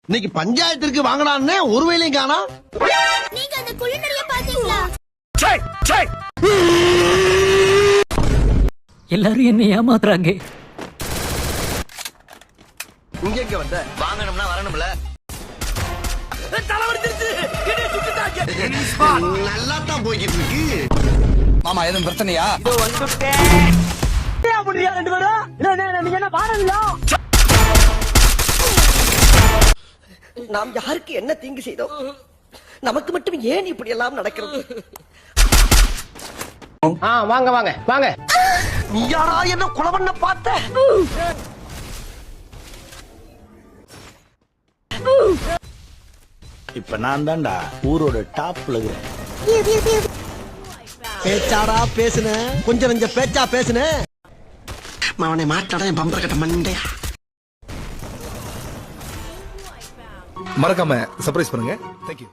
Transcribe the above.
இன்னைக்கு பஞ்சாயத்திற்கு வாங்கலான்னு ஒரு வேலையும் காணா. நீங்க அந்த குளிநடைய பாத்தீங்களா? எல்லாரும் என்ன ஏமாத்துறாங்க. இங்க எங்க வந்த? வாங்கணும்னா வரணும்ல. நல்லா தான் போய்கிட்டு இருக்கு. மாமா எதுவும் பிரச்சனையா? நாம் யாருக்கு என்ன தீங்கு செய்தோம்? நமக்கு மட்டும் ஏன் இப்படி எல்லாம் நடக்கிறது? வாங்க வாங்க வாங்க. நீ யாரா என்ன கொலை பண்ண பார்த்த? இப்ப நான் தான்டா ஊரோட டாப்ல இருக்கிறேன். பேச்சாடா பேசுன, கொஞ்சம் நெஞ்ச பேச்சா பேசுன. அவனை மாட்டாடா என் பம்பர கட்ட மண்டையா. மறக்காம சர்ப்ரைஸ் பண்ணுங்க. தேங்க்யூ.